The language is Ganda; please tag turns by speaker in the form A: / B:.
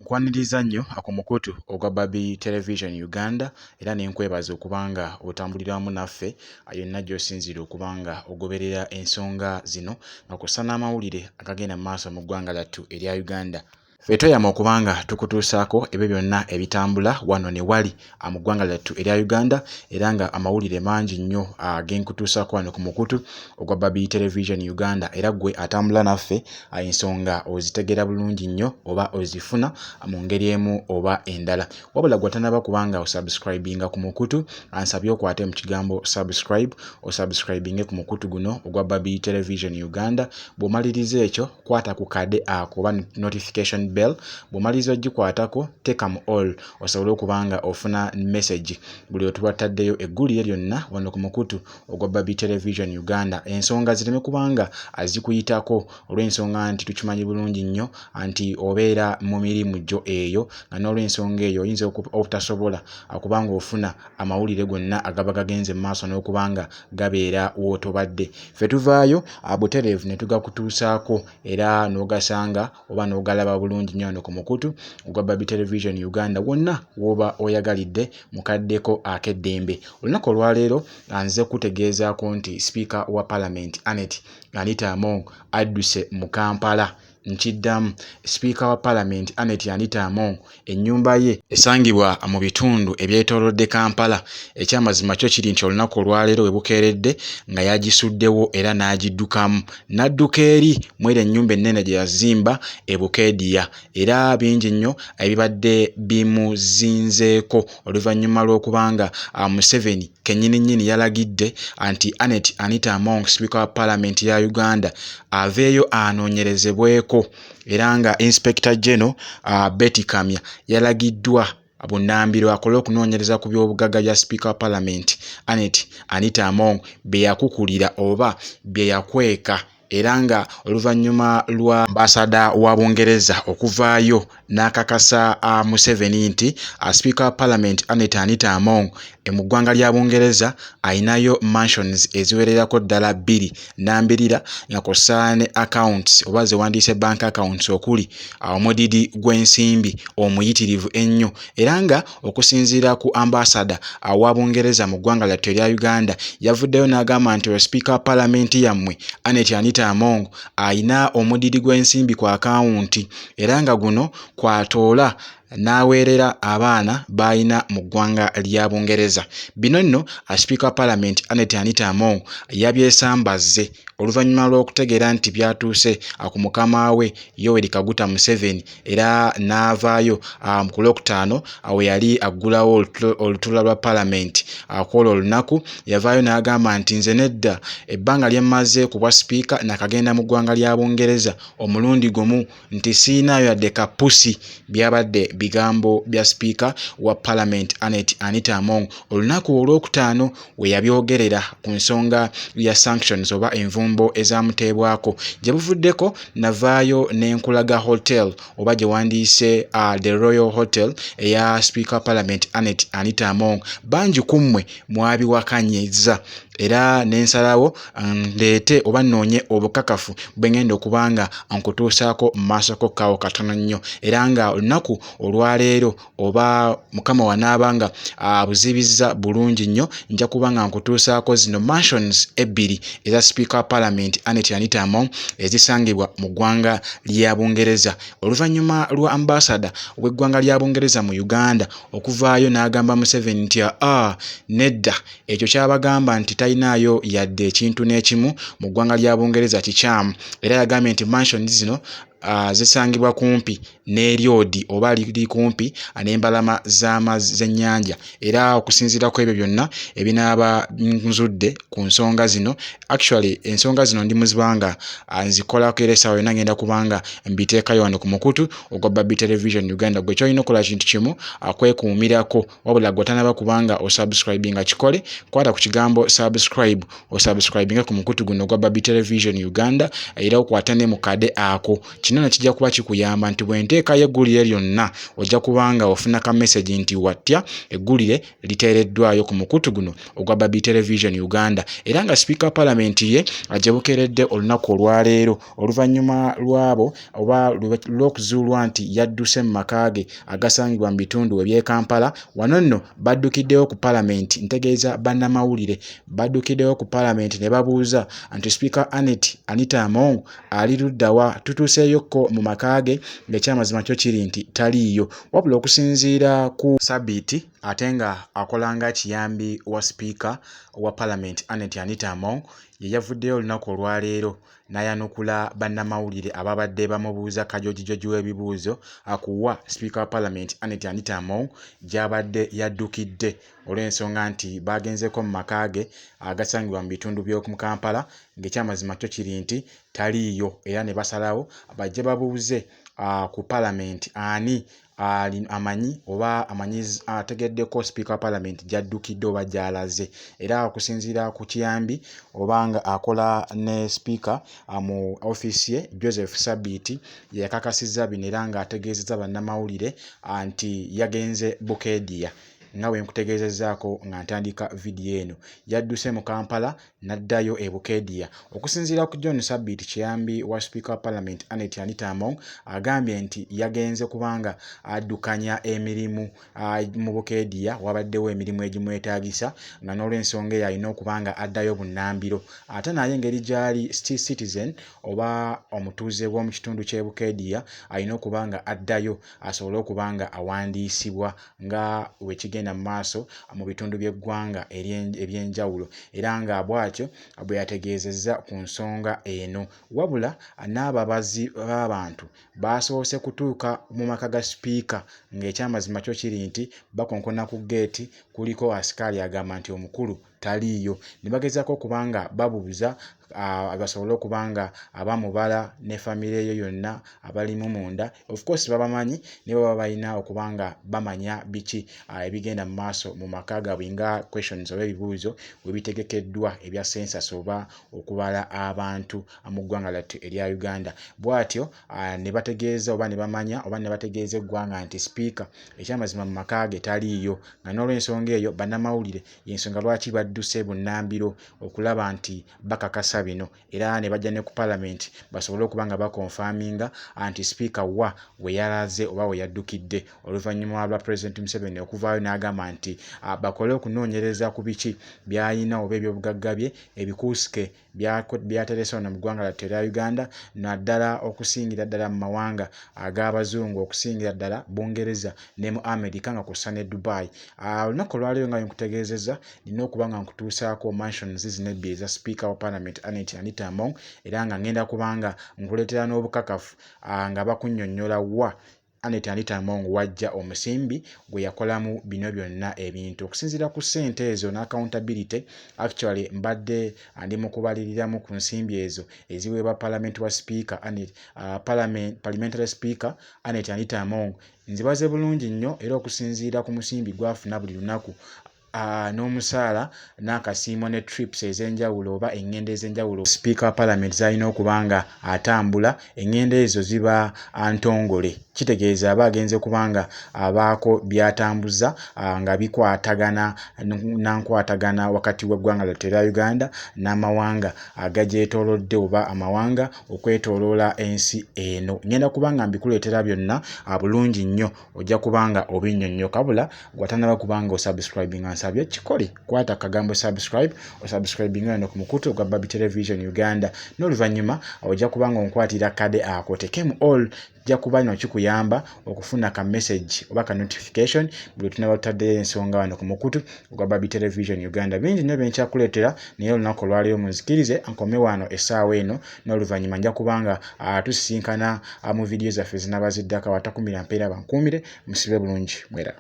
A: Nkwaniriza nnyo ku mukutu ogwa Baby Television Uganda era n'enkwebaza okubanga otambulira wamu naffe yonna gy'osinzira okubanga ogoberera ensonga zino nga kw'ossa n'amawulire agagenda mu maaso mu ggwanga lyattu erya Uganda. Ffe tweyama okubanga tukutuusaako ebyo byonna ebitambula wano ne wali mu ggwanga lyattu erya Uganda era nga amawulire mangi nnyo agenkutuusaako wano ku mukutu ogwa Baby Television Uganda era ggwe atambula naffe ensonga ozitegera bulungi nnyo oba ozifuna mu ngeri emu oba endala. Wabula gwe tanaba kubanga osubscribinga ku mukutu ansabye okwate mu kigambo subscribe osubscribinge ku mukutu guno ogwa Baby Television Uganda. Bw'omaliriza ekyo kwata ku kade ako oba notification bell, bw'omaliriza ogikwatako teka mu all osobole okubanga ofuna message buli otuba taddeyo eggulire lyonna wano ku mukutu ogwa Baby Television Uganda. Ensonga zireme kubanga azikuyitako olw'ensonga nti tukimanyi bulungi nnyo anti obeera mu mirimu gyo eyo nga n'olw'ensonga eyo oyinza obutasobola kubanga ofuna amawulire gonna agaba gagenze mu maaso n'okubanga gabeera w'otobadde. Ffe tuvaayo butereevu ne tugakutuusaako era n'ogasanga oba n'ogalaba bulungi nnyo wano ku mukutu ogwa Baby Television Uganda wonna w'oba oyagalidde mukaddeko ak'eddembe. Olunaku olwaleero nze kutegeezaako nti Speaker wa Parliament Anita Among adduse mu Kampala. Nkiddamu, Speaker wa Parliament Anita Among ennyumba ye esangibwa mu bitundu ebyetoolodde Kampala. Ekyamazima kyo kiri nti olunaku olwaleero we bukeeredde nga yagisuddewo era n'agiddukamu n'adduka eri mwera ennyumba ennene gye yazimba e Bukeediya era bingi nnyo ebibadde bimuzinzeeko oluvannyuma lw'okubanga Museveni kennyini yalagidde anti Anita Among Speaker wa Parliament ya Uganda aveeyo anoonyerezebweko era nga Inspector General Betty Kamya yalagiddwa bunnambiro akole okunoonyereza ku by'obugagga bya Speaker wa Parliament Anita Among bye yakukulira oba bye yakweka era nga oluvannyuma lwa ambasada wa Bungereza okuvaayo n'akakasa Museveni nti Speaker wa Parliament Anita Among mu ggwanga lya Bungereza ayinayo mansions eziwererako ddala 2 n'ambirira nga kw'ossa ne accounts oba ze wandiise bank accounts okuli omudidi gw'ensimbi omuyitirivu ennyo era nga okusinziira ku ambasada wa Bungereza mu ggwanga lyattu erya Uganda yavuddeyo n'agamba nti Speaker wa Parliament yammwe Anita Among ayina omudidi gw'ensimbi ku akawunti era nga guno kwatoola n'aweerera abaana bayina mu ggwanga lya Bungereza. Bino nno Speaker wa Parliament Anita Among yabyesambazze oluvannyuma lw'okutegeera nti byatuuse ku mukama we Yoweri Kaguta Museveni era n'avaayo ku Lwokutaano we yali aggulawo olutuula lwa Parliament kw'olwo olunaku yavaayo n'agamba nti nze nedda ebbanga lye mmaze ku bwa Speaker nakagenda mu ggwanga lya Bungereza omulundi gumu nti siinaayo yadde kapusi byabadde bigambo bya Speaker wa Parliament Anita Among olunaku olwokutaano we yabyogerera ku nsonga ya sanctions oba envumbo ezamuteebwako gye buvuddeko navaayo n'enkulaga hotel oba gye wandiise the Royal Hotel eya Speaker wa Parliament Anita Among. Bangi kummwe mwabiwakanyizza era n'ensalawo ndeete oba nnoonye obukakafu bwe ngenda okubanga nkutuusaako mu maasoko kaawo katono nnyo era nga olunaku olwaleero oba mukama wanaabanga abuzibizza bulungi nnyo nja kubanga nkutuusaako zino mansions 2 eza Speaker wa Parliament Anita Among ezisangibwa mu ggwanga lya Bungereza oluvannyuma lwa ambasada w'eggwanga lya Bungereza mu Uganda okuvaayo n'agamba Museveni nti nedda ekyo kyabagamba nti talinaayo yadde ekintu n'ekimu mu ggwanga lya Bungereza kikyamu era yagambye nti mansions zino zisangibwa kumpi n'eryodi oba liri kumpi n'embalama z'ennyanja era okusinziira ku ebyo byonna ebinaaba nzudde ku nsonga zino. Actually ensonga zino ndi muzibanga nzikolako era essaawa yonna ngenda kubanga mbiteekayo wano ku mukutu ogwa Baby Television Uganda. Gwe kyolina okola kintu kimu kwekuumirako wabula gwe tanaba kubanga osubscribinga kikole kwata ku kigambo subscribe osubscribinga ku mukutu guno ogwa Baby Television Uganda era okwata ne mu kade ako kino nekijja kuba kikuyamba nti bwenteekayo eggulire lyonna ojja kubanga ofuna ka message nti watya eggulire liteereddwayo ku mukutu guno ogwa Babi Television Uganda. Era nga Speaker Parliament ye ajebukeredde olunaku olwaleero oluvannyuma lwabo oba lw'okuzuulwa nti yadduse mu maka ge agasangibwa mu bitundu eby'e Kampala. Wano nno baddukiddeyo ku Parliament, ntegeeza bannamawulire baddukiddeyo ku Parliament ne babuuza nti Speaker Anita Among ali luddawa, tutuuseyokko mu maka ge ng'ekyamazima kyo kiri nti taliiyo. Wabula okusinziira ku Sabiti ate nga akola nga kiyambi wa Speaker wa Parliament Anita Among ye yavuddeyo olunaku olwaleero n'ayanukula bannamawulire ababadde bamubuuza kajojijoji w'ebibuuzo akuwa Speaker wa Parliament Anita Among gy'abadde yaddukidde olw'ensonga nti bagenzeko mu maka ge agasangibwa mu bitundu by'omu Kampala ng'ekyamazima kyo kiri nti taliiyo, era ne basalawo bajje babuuze ku Parliament ani amanyi oba ategeddeko Speaker wa Parliament gy'addukidde oba gy'alaze. Era okusinziira ku kiyambi obanga akola ne Speaker mu office ye Joseph Sabiti yakakasizza bino era ng'ategeezezza bannamawulire nti yagenze Bukedia. Nga bwe nkutegeezezzaako nga ntandika vidiyo eno, yadduse mu Kampala n'addayo e Bukedia. Okusinziira ku John Sabiti kiyambi wa Speaker wa Parliament Anita Among agambye nti yagenze kubanga addukanya emirimu mu Bukedia, wabaddewo emirimu egimwetaagisa nga n'olw'ensonga eyo alina okubanga addayo bunnambiro. Ate naye engeri gy'ali citizen oba omutuuze w'omu kitundu ky'e Bukedia alina okubanga addayo asobole okubanga awandiisibwa nga wekigenda mu maaso mu bitundu by'eggwanga eby'enjawulo, era nga bw'atyo bwe yategeezezza ku nsonga eno. Wabula n'ababazi b'abantu basoose kutuuka mu maka ga Speaker ng'ekyamazima kyo kiri nti bakonkona ku geeti kuliko asikaali agamba nti omukulu taliiyo. Ne bagezaako okubanga babuuza basobole okubanga abamubala ne famire ye yonna abalimu munda. Of course babamanyi ne baba balina okubanga bamanya biki ebigenda mu maaso mu maka gaabwe nga questions oba ebibuuzo bwe bitegekeddwa ebya census oba okubala abantu mu ggwanga lyattu erya Uganda. Bw'atyo ne bategeeza oba ne bamanya oba ne bategeeza eggwanga nti Speaker ekyamazima mu maka ge taliiyo, nga n'olw'ensonga eyo bannamawulire y'ensonga lwaki badduse bunnambiro okulaba nti bakakasa bino, era ne bajja ne ku Parliament basobole okubanga bakonfaminga nti Speaker wa we yalaze oba we yaddukidde, oluvannyuma lwa President Museveni okuvaayo n'agamba nti bakole okunoonyereza ku biki by'alina oba ebyobugagga bye ebikuusike byaterese wano mu ggwanga lyattu erya Uganda, naddala okusingira ddala mu mawanga ag'abazungu, okusingira ddala Bungereza ne mu America nga kussa ne Dubai. Olunaku olwaleero nga nkutegeezezza nina okuba nga nkutuusaako mansions zino ebbiri eza Speaker wa Parliament Anita Among, era nga ngenda kubanga nkuleetera n'obukakafu nga bakunnyonnyola wa Anita Among wajja omusimbi gwe yakolamu bino byonna ebintu. Okusinziira ku ssente ezo n'accountability, actually mbadde ndi mu kubaliriramu ku nsimbi ezo eziweebwa Parliament wa Speaker Parliamentary Speaker Anita Among. Nzibaze bulungi nnyo, era okusinziira ku musimbi gwafuna buli lunaku n'omusaala n'akasiimo ne trips ez'enjawulo oba eŋŋendo ez'enjawulo Speaker Parliament zalina okubanga atambula, eŋŋendo ezo ziba ntongole. Kitegeeza aba agenze kubanga abaako byatambuza nga bikwatagana nankwatagana wakati w'eggwanga lyattu erya Uganda n'amawanga agagyetoolodde oba amawanga okwetooloola ensi eno. Ngenda kubanga mbikuleetera byonna bulungi nnyo, ojja kubanga obinnyonnyoka. Bula gw'atannaba kubanga osubscribinga nsabye kikole, kwata akagambo subscribe, osubscribinga wano ku mukutu ogwa Babi Television Uganda, n'oluvannyuma ojja kubanga onkwatira kade ako tekemu all jja kuba no kikuyamba okufuna ka message oba ka notification buli tunaba tutaddeyo ensonga wano ku mukutu ogwa Babi Television Uganda. Bingi nnyo bye nkyakuleetera naye olunaku olwaleero munzikirize nkome wano essaawa eno, n'oluvannyuma nja kubanga tusisinkana mu vidiyo zaffe zinabaziddako. Awatakumira mpeera bankuumire, musibe bulungi, mwera.